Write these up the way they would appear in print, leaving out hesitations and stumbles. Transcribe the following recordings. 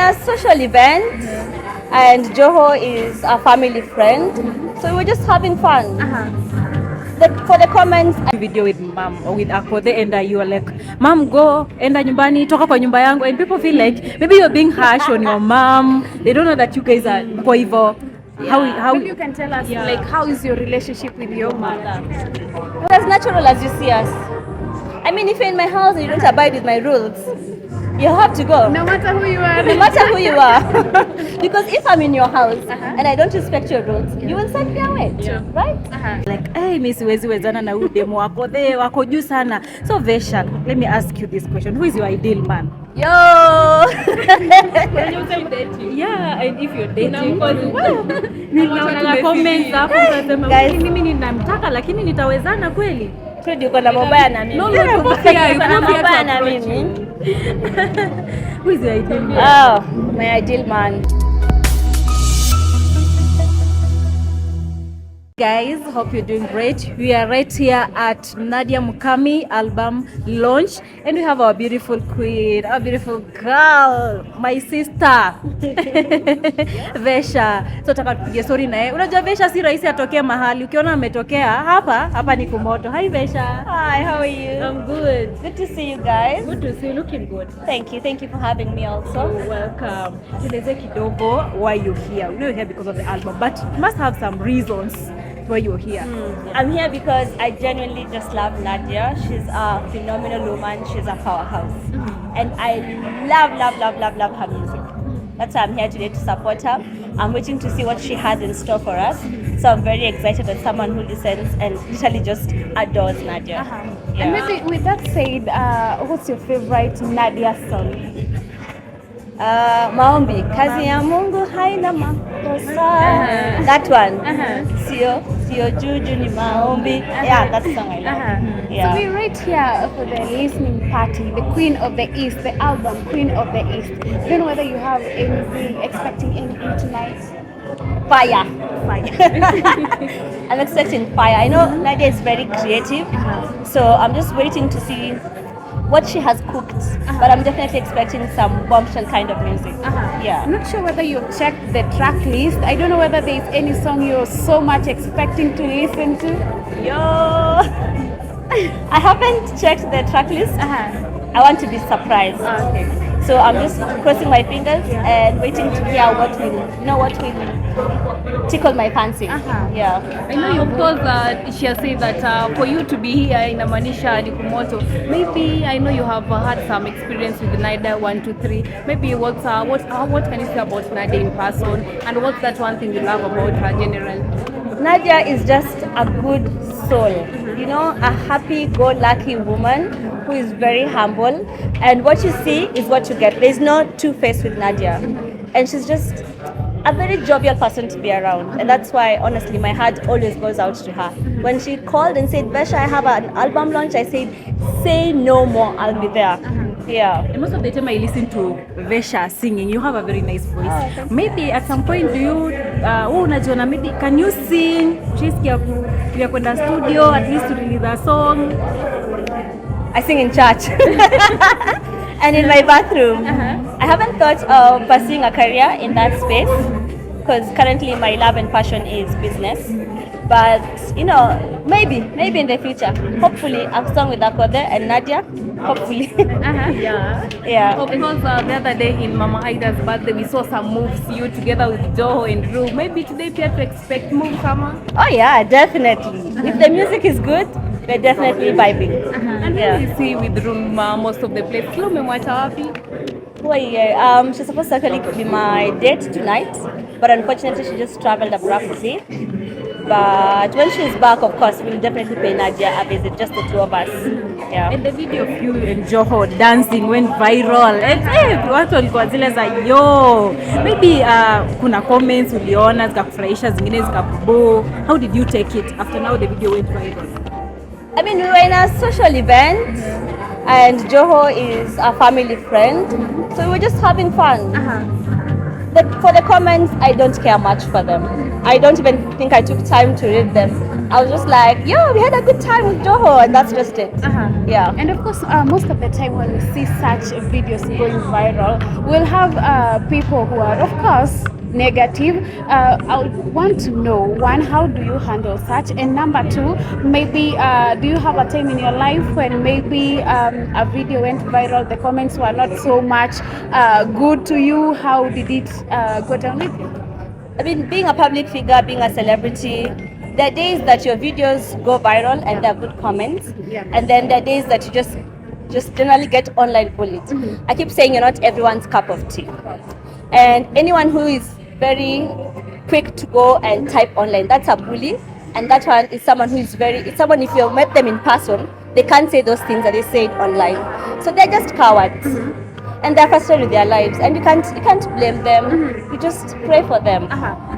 a social event, and JOHO is a family friend, so we were just having fun. For the comments, video with mom or with Akothee, and you are like, mom, go enda nyumbani, toka kwa nyumba yangu, and people feel like maybe you're being harsh on your mom. They don't know that you guys are kwa hivyo. How maybe you can tell us like how is your relationship with your mother? Well, as natural as you see us. I mean, if you're in my house and you don't abide with my rules, you have to go. No matter who you are. No matter who you are. Because if I'm in your house and I don't respect your rules, you will send me away, right? Like, hey, Miss siwezi wezana na huyu demo wako juu sana. So Vesha, let me ask you this question. Who is your ideal man? Yo! Yeah, and if you're dating, ninaona comments hapo utasema mimi ninamtaka lakini nitawezana kweli? Kweli uko na mobaya na mimi. No, mobaya na mimi. Who is your ideal man? Oh, my ideal man. Guys, hope you're doing great. We are right here at Nadia Mukami album launch, and we have our beautiful queen, our beautiful girl, my sister Vesha. So taka tupige story naye. Unajua Vesha si rahisi atokee mahali. Ukiona ametokea hapa ni kumoto. Hi Vesha. Hi, how are you? I'm good. Good to see you guys. Good to see you, looking good. Thank you for having me also. You're welcome. Tueleze kidogo why you're here. You're here because of the album, but you must have some reasons why you're here. I'm here because I genuinely just love Nadia. She's a phenomenal woman. She's a powerhouse. And I love her music. That's why I'm here today to support her. I'm waiting to see what she has in store for us. So I'm very excited as someone who listens and literally just adores Nadia. Yeah. And maybe with that said, what's your favorite Nadia song? Maombi, kazi ya Mungu haina makosa. That one. Sio juju ni maombi. Yeah, that's the song I love. Yeah. So we're right here for the listening party, the Queen of the East, the album Queen of the East. I don't know whether you have anything, expecting anything tonight. Fire. I'm expecting fire. I know Nadia is very creative, so I'm just waiting to see what she has cooked, but I'm definitely expecting some bombshell kind of music. Yeah. I'm not sure whether you've checked the track list. I don't know whether there's any song you're so much expecting to listen to. I haven't checked the track list. I want to be surprised. Okay. So I'm just crossing my fingers and waiting to hear what will tickle my fancy. Yeah. I know you told she has said that for you to be here in Amanisha Kumoto, maybe I know you have had some experience with Nadia 1, 2, 3. Maybe what can you say about Nadia in person, and what's that one thing you love about her generally? Nadia is just a good soul, you know, a happy-go-lucky woman who is very humble, and what you see is what you get. There's no two-face with Nadia, and she's just a very jovial person to be around, and that's why honestly my heart always goes out to her. When she called and said, Vesha, I have an album launch, I said, say no more, I'll be there. Yeah. And most of the time I listen to Vesha singing. You have a very nice voice. Maybe at some point do you unajiona maybe can you sing? Ukisikia kwenda studio at least to release a song? I sing in church and in my bathroom. I haven't thought of pursuing a career in that space because currently my love and passion is business. But you know, maybe in the future, hopefully a song with Akothee and Nadia, hopefully. Yeah. Because the other day in Mama Aida's birthday, we saw some moves you together with JOHO and Ru. Maybe today we have to expect moves, Sama? Oh yeah, definitely. If the music is good, we're definitely vibing. And yeah. We see with Ru most of the place. Kilo umemwacha wapi? She's supposed to actually be my date tonight, but unfortunately she just traveled abruptly. But when she's back, of course, we'll definitely pay Nadia a visit, just the two of us. Yeah. And the video of you and JOHO dancing went viral. And watu walikuwa zile za yo. Maybe kuna comments uliona zikakufurahisha, zingine zikakubo. How did you take it after now the video went viral? I mean, we were in a social event, and JOHO is a family friend, so we were just having fun. For the comments, I don't care much for them. I don't even think I took time to read them. I was just like, yo, we had a good time with JOHO, and that's just it. Yeah. And of course, most of the time when we see such videos going viral, we'll have people who are, of course, negative. I would want to know, one, how do you handle such? And number two, maybe do you have a time in your life when maybe a video went viral, the comments were not so much good to you? How did it go down with you? I mean, being a public figure, being a celebrity, there are days that your videos go viral and there are good comments, and then there are days that you just generally get online bullied. I keep saying you're not everyone's cup of tea, and anyone who is very quick to go and type online, that's a bully, and that one is someone who is it's someone, if you met them in person, they can't say those things that they say online. So they're just cowards. And they're frustrated with their lives, and you can't blame them. You just pray for them.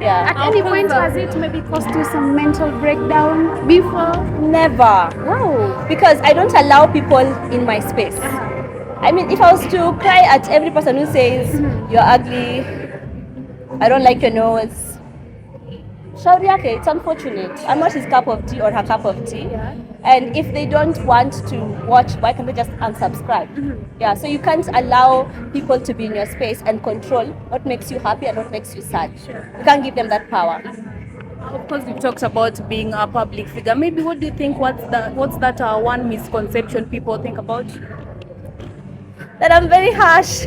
Yeah. At any point, has it maybe caused you some mental breakdown before? Never. Wow. Because I don't allow people in my space. I mean, if I was to cry at every person who says you're ugly, I don't like your nose, Shauri yake, it's unfortunate. I'm not his cup of tea or her cup of tea. And if they don't want to watch, why can't they just unsubscribe? Yeah, so you can't allow people to be in your space and control what makes you happy and what makes you sad. You can't give them that power. Of course, we've talked about being a public figure. Maybe what do you think, what's that one misconception people think about you? That I'm very harsh.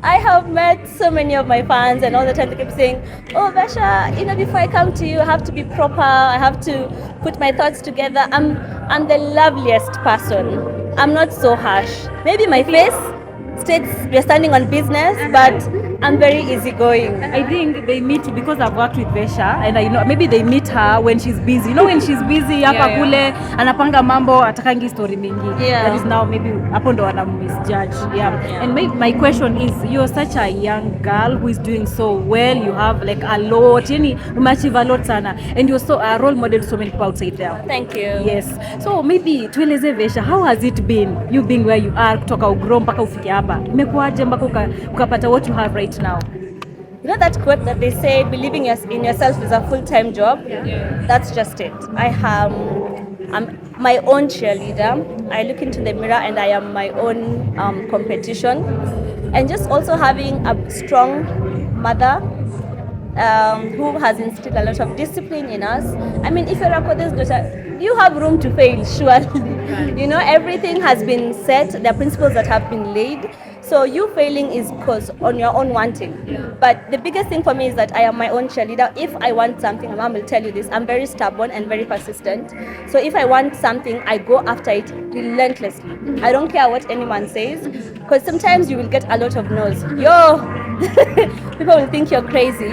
I have met so many of my fans, and all the time they keep saying, oh Vesha, before I come to you, I have to be proper, I have to put my thoughts together. I'm the loveliest person. I'm not so harsh. Maybe my face states we're standing on business, but I'm very easygoing. I think they meet because I've worked with Vesha, and I know maybe they meet her when she's busy. When she's busy hapa kule anapanga mambo, atakangi story mingi. That is now maybe hapo ndo wana misjudge. And my question is, you're such a young girl who is doing so well. You have like a lot, umeachieve a lot sana, and you're so a role model to so many people outside there. Thank you. Yes. So maybe tueleze Vesha, how has it been you being where you are kutoka ugrow mpaka ufike hapa? Imekuaje mpaka ukapata what you have right now? You know that quote that they say, believing in yourself is a full-time job? That's just it. I'm my own cheerleader. I look into the mirror and I am my own competition. And just also having a strong mother who has instilled a lot of discipline in us. I mean, if you're Akothee's daughter, you have room to fail, surely. Everything has been set, there are principles that have been laid. So you failing is because on your own wanting. But the biggest thing for me is that I am my own cheerleader. If I want something, my mom will tell you this, I'm very stubborn and very persistent. So if I want something, I go after it relentlessly. I don't care what anyone says, because sometimes you will get a lot of no's. People will think you're crazy.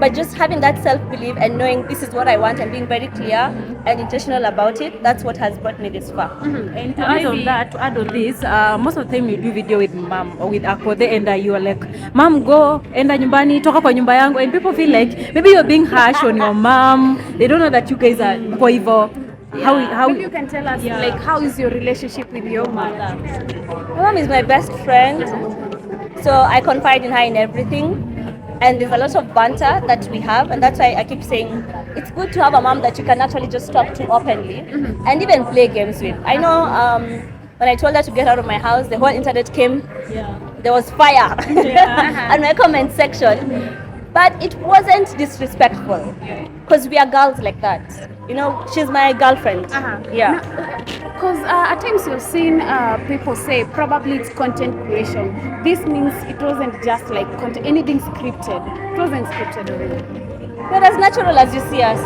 But just having that self-belief and knowing this is what I want and being very clear and intentional about it, that's what has brought me this far. And to add on this, most of the time you do video with mom or with Akothee, and you are like, mom, go, enda nyumbani, toka kwa nyumba yangu, and people feel like maybe you're being harsh on your mom. They don't know that you guys are kwa hivyo. How Maybe you can tell us, like, how is your relationship with your mother? My mom is my best friend, so I confide in her in everything. And there's a lot of banter that we have, and that's why I keep saying it's good to have a mom that you can actually just talk to openly and even play games with. I know when I told her to get out of my house, the whole internet came. There was fire on my comment section. But it wasn't disrespectful, because we are girls like that. She's my girlfriend. Because at times you've seen people say probably it's content creation. This means it wasn't just like content, anything scripted. It wasn't scripted already. We're as natural as you see us.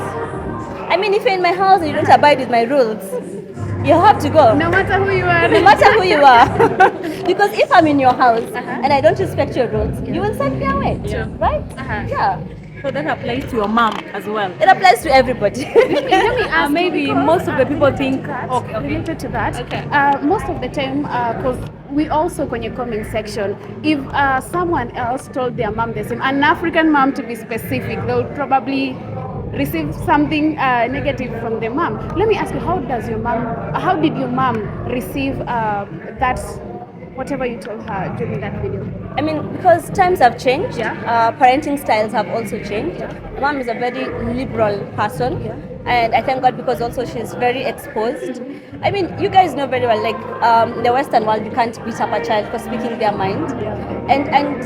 I mean, if you're in my house and you don't abide with my rules, you have to go. No matter who you are. No matter who you are. Because if I'm in your house and I don't respect your rules, you will send me away. Right? Yeah. So that applies to your mom as well. It applies to everybody. Let me ask maybe most of the people think related to that. Most of the time, because we also kwenye comment section, if someone else told their mom the same, an African mom to be specific, they would probably receive something negative from the mom. Let me ask you, how did your mom receive that whatever you told her during that video? I mean, because times have changed, Yeah. parenting styles have also changed. My mom is a very liberal person, and I thank God because also she's very exposed. I mean, you guys know very well, like in the Western world, you can't beat up a child for speaking their mind, and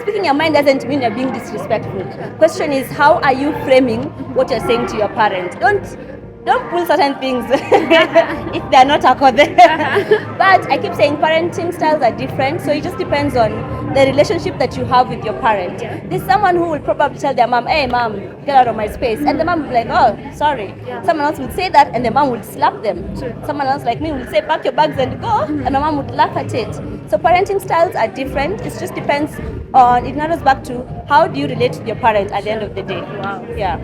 speaking your mind doesn't mean you're being disrespectful. Question is, how are you framing what you're saying to your parent? Don't pull certain things if they're not Akothee. But I keep saying parenting styles are different, so it just depends on the relationship that you have with your parent. There's someone who will probably tell their mom, "Hey mom, get out of my space," and the mom will be like, "Oh, sorry." Someone else would say that and the mom would slap them. Someone else like me would say, "Pack your bags and go," and the mom would laugh at it. So parenting styles are different. It just depends on, it narrows back to how do you relate to your parent at the end of the day. Wow. Yeah.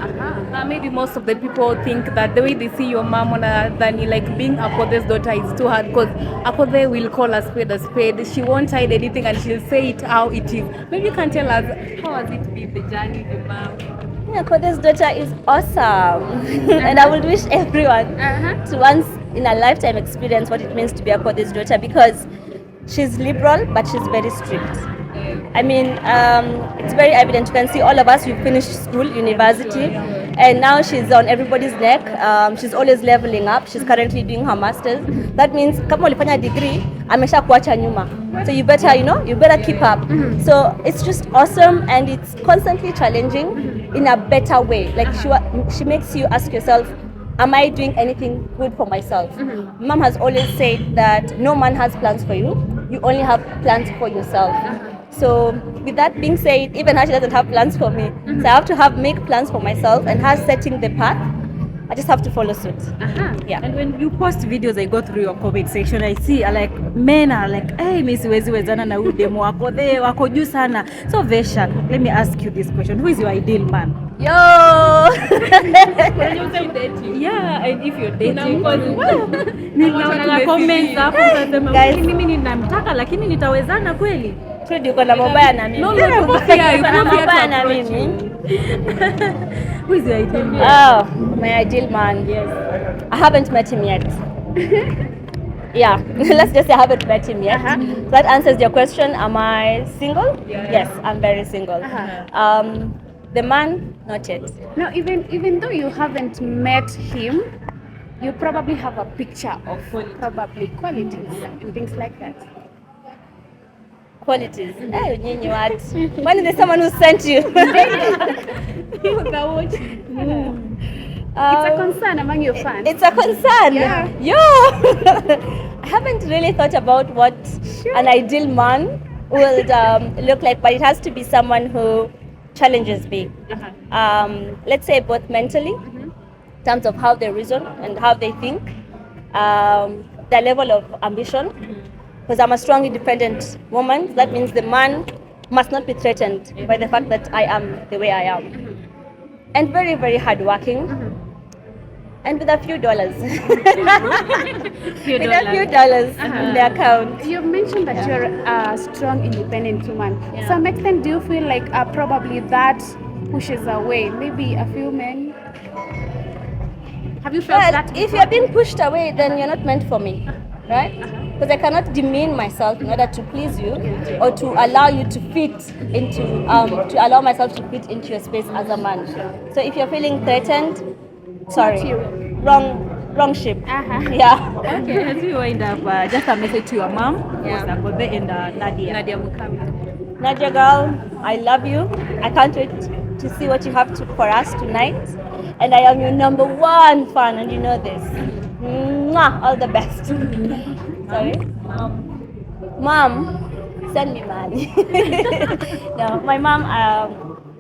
Maybe most of the people think that the way they see your mom on than like being Akothee's daughter is too hard, because Akothee will call a spade a spade. She won't hide anything and she'll say it how it is. Maybe you can tell us, how has it been, the journey with mom? Akothee's daughter is awesome. And I would wish everyone to once in a lifetime experience what it means to be Akothee's daughter, because she's liberal but she's very strict. I mean, it's very evident. You can see all of us, we've finished school, university, and now she's on everybody's neck. She's always leveling up. She's currently doing her master's. That means kama ulifanya degree, amesha kuacha nyuma. So you better, you better keep up. So it's just awesome, and it's constantly challenging in a better way. Like she makes you ask yourself, am I doing anything good for myself? Mom has always said that no man has plans for you. You only have plans for yourself. So with that being said, even her, she doesn't have plans for me. So I have to make plans for myself, and her setting the path, I just have to follow suit. Yeah. And when you post videos, I go through your comment section, I see like men are like, hey, Miss siwezi wezana na huyu demo wako, they wako juu sana. So Vesha, let me ask you this question. Who is your ideal man? Yo! Yeah, and if you're dating, Ninaona comments hapo unasema Guys. mimi ninamtaka lakini nitawezana kweli? Kweli uko na mabaya na mimi. No, pia Uko na mabaya na mimi. Who is your ideal man? Oh, my ideal man. Yes. I haven't met him yet. Yeah, let's just say I haven't met him yet. So that answers your question. Am I single? Yes, I'm very single. The man, not yet. Now, even though you haven't met him, you probably have a picture of probably qualities and things like that. Qualities. Hey, nyinyi watu. When is there someone who sent you? It's a concern among your fans. It's a concern. Yeah. Yo! I haven't really thought about what an ideal man would look like, but it has to be someone who challenges me. Let's say both mentally, in terms of how they reason and how they think, their level of ambition. Because I'm a strong, independent woman, that means the man must not be threatened by the fact that I am the way I am. And very, very hardworking. And with a few dollars. With a few dollars in the account. You mentioned that you're a strong, independent woman. To some extent, do you feel like probably that pushes away maybe a few men? Have you felt Well, that? if you're being pushed away, then you're not meant for me, right? Because I cannot demean myself in order to please you, or to allow you to fit into, to allow myself to fit into your space as a man. So if you're feeling threatened, sorry, wrong ship. Yeah. Okay, as we wind up, just a message to your mom, Yeah. Akothee and Nadia. Nadia Mukami. Nadia girl, I love you. I can't wait to see what you have for us tonight. And I am your number one fan, and you know this. Mwah, all the best. Sorry? Mom, send me money. No, my mom,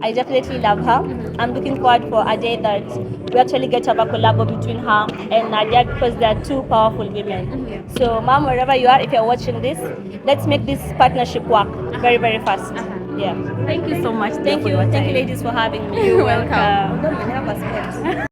I definitely love her. I'm looking forward for a day that we actually get to have a collab between her and Nadia, because they are two powerful women. So mom, wherever you are, if you're watching this, let's make this partnership work very, very fast. Yeah. Thank you so much. Thank you. Thank you ladies for having me. You're welcome. Don't have a spot.